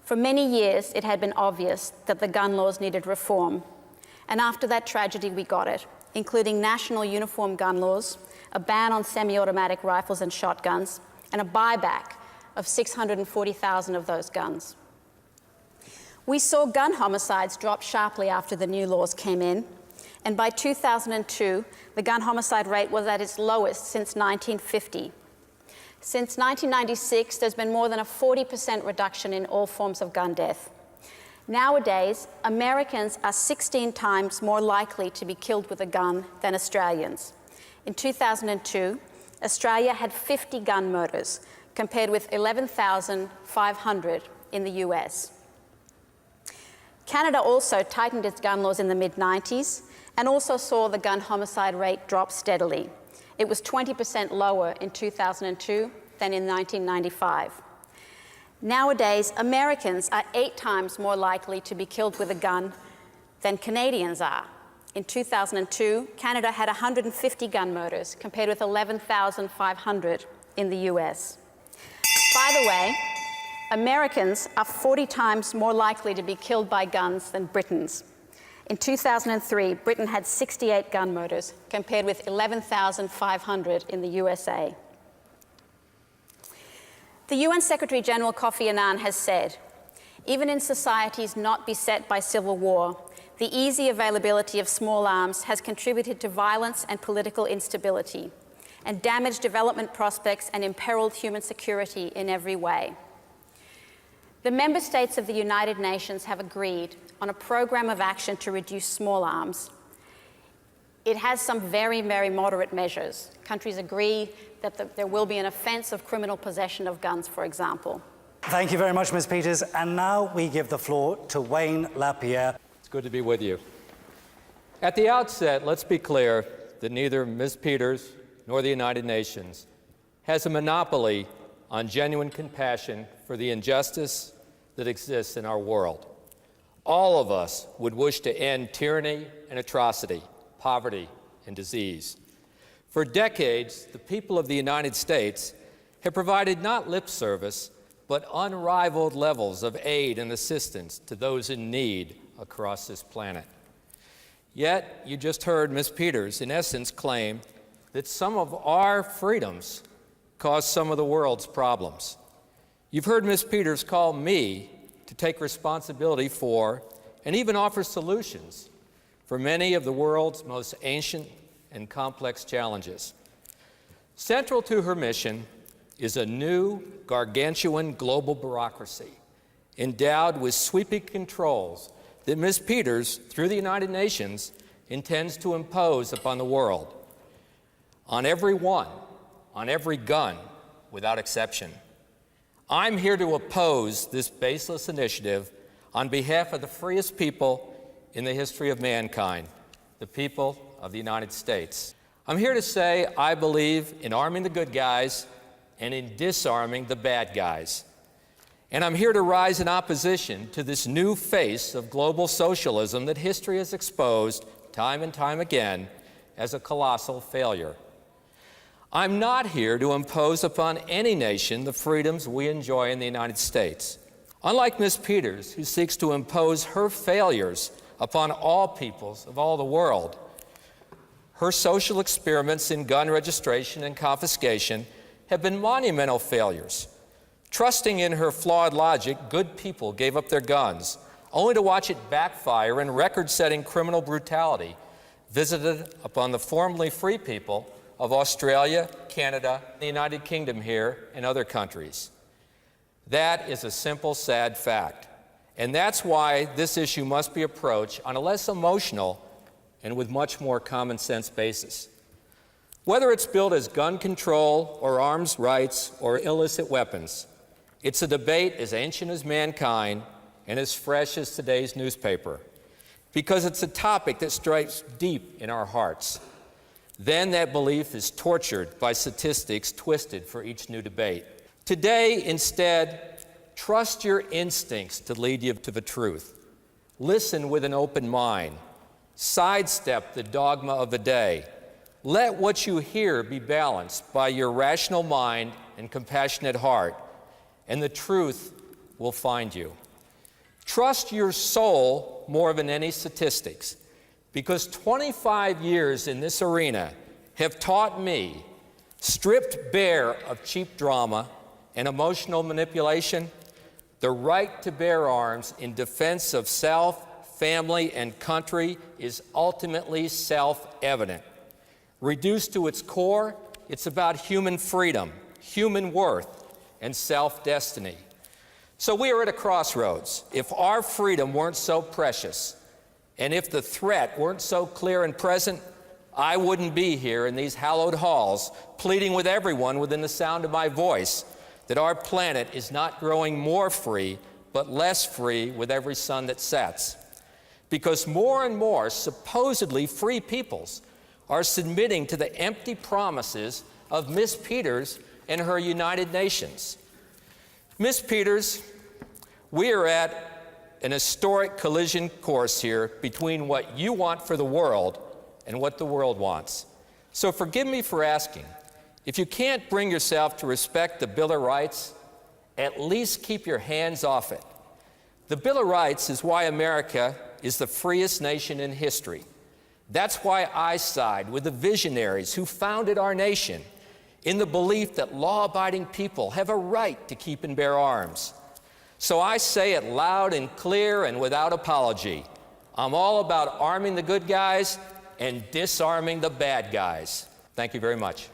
For many years, it had been obvious that the gun laws needed reform. And after that tragedy, we got it, including national uniform gun laws, a ban on semi-automatic rifles and shotguns, and a buyback of 640,000 of those guns. We saw gun homicides drop sharply after the new laws came in, and by 2002, the gun homicide rate was at its lowest since 1950. Since 1996, there's been more than a 40% reduction in all forms of gun death. Nowadays, Americans are 16 times more likely to be killed with a gun than Australians. In 2002, Australia had 50 gun murders, compared with 11,500 in the US. Canada also tightened its gun laws in the mid-90s and also saw the gun homicide rate drop steadily. It was 20% lower in 2002 than in 1995. Nowadays, Americans are 8 times more likely to be killed with a gun than Canadians are. In 2002, Canada had 150 gun murders, compared with 11,500 in the US. By the way, Americans are 40 times more likely to be killed by guns than Britons. In 2003, Britain had 68 gun murders, compared with 11,500 in the USA. The UN Secretary General Kofi Annan has said, even in societies not beset by civil war, the easy availability of small arms has contributed to violence and political instability, and damaged development prospects and imperiled human security in every way. The member states of the United Nations have agreed on a program of action to reduce small arms. It has some very, very moderate measures. Countries agree that there will be an offence of criminal possession of guns, for example. Thank you very much, Ms. Peters. And now we give the floor to Wayne LaPierre. It's good to be with you. At the outset, let's be clear that neither Ms. Peters nor the United Nations has a monopoly on genuine compassion for the injustice that exists in our world. All of us would wish to end tyranny and atrocity, poverty and disease. For decades, the people of the United States have provided not lip service, but unrivaled levels of aid and assistance to those in need across this planet. Yet, you just heard Ms. Peters, in essence, claim that some of our freedoms cause some of the world's problems. You've heard Ms. Peters call me to take responsibility for and even offer solutions for many of the world's most ancient and complex challenges. Central to her mission is a new, gargantuan global bureaucracy endowed with sweeping controls that Ms. Peters, through the United Nations, intends to impose upon the world, on everyone, on every gun, without exception. I'm here to oppose this baseless initiative on behalf of the freest people in the history of mankind, the people of the United States. I'm here to say I believe in arming the good guys and in disarming the bad guys. And I'm here to rise in opposition to this new face of global socialism that history has exposed time and time again as a colossal failure. I'm not here to impose upon any nation the freedoms we enjoy in the United States. Unlike Ms. Peters, who seeks to impose her failures upon all peoples of all the world, her social experiments in gun registration and confiscation have been monumental failures. Trusting in her flawed logic, good people gave up their guns, only to watch it backfire in record-setting criminal brutality visited upon the formerly free people of Australia, Canada, the United Kingdom here, and other countries. That is a simple, sad fact. And that's why this issue must be approached on a less emotional and with much more common sense basis. Whether it's billed as gun control or arms rights or illicit weapons, it's a debate as ancient as mankind and as fresh as today's newspaper, because it's a topic that strikes deep in our hearts. Then that belief is tortured by statistics twisted for each new debate. Today, instead, trust your instincts to lead you to the truth. Listen with an open mind. Sidestep the dogma of the day. Let what you hear be balanced by your rational mind and compassionate heart, and the truth will find you. Trust your soul more than any statistics, because 25 years in this arena have taught me, stripped bare of cheap drama and emotional manipulation, the right to bear arms in defense of self, family, and country is ultimately self-evident. Reduced to its core, it's about human freedom, human worth, and self-destiny. So we are at a crossroads. If our freedom weren't so precious, and if the threat weren't so clear and present, I wouldn't be here in these hallowed halls pleading with everyone within the sound of my voice that our planet is not growing more free, but less free with every sun that sets. Because more and more supposedly free peoples are submitting to the empty promises of Miss Peters and her United Nations. Miss Peters, we are at an historic collision course here between what you want for the world and what the world wants. So forgive me for asking, if you can't bring yourself to respect the Bill of Rights, at least keep your hands off it. The Bill of Rights is why America is the freest nation in history. That's why I side with the visionaries who founded our nation in the belief that law-abiding people have a right to keep and bear arms. So I say it loud and clear and without apology. I'm all about arming the good guys and disarming the bad guys. Thank you very much.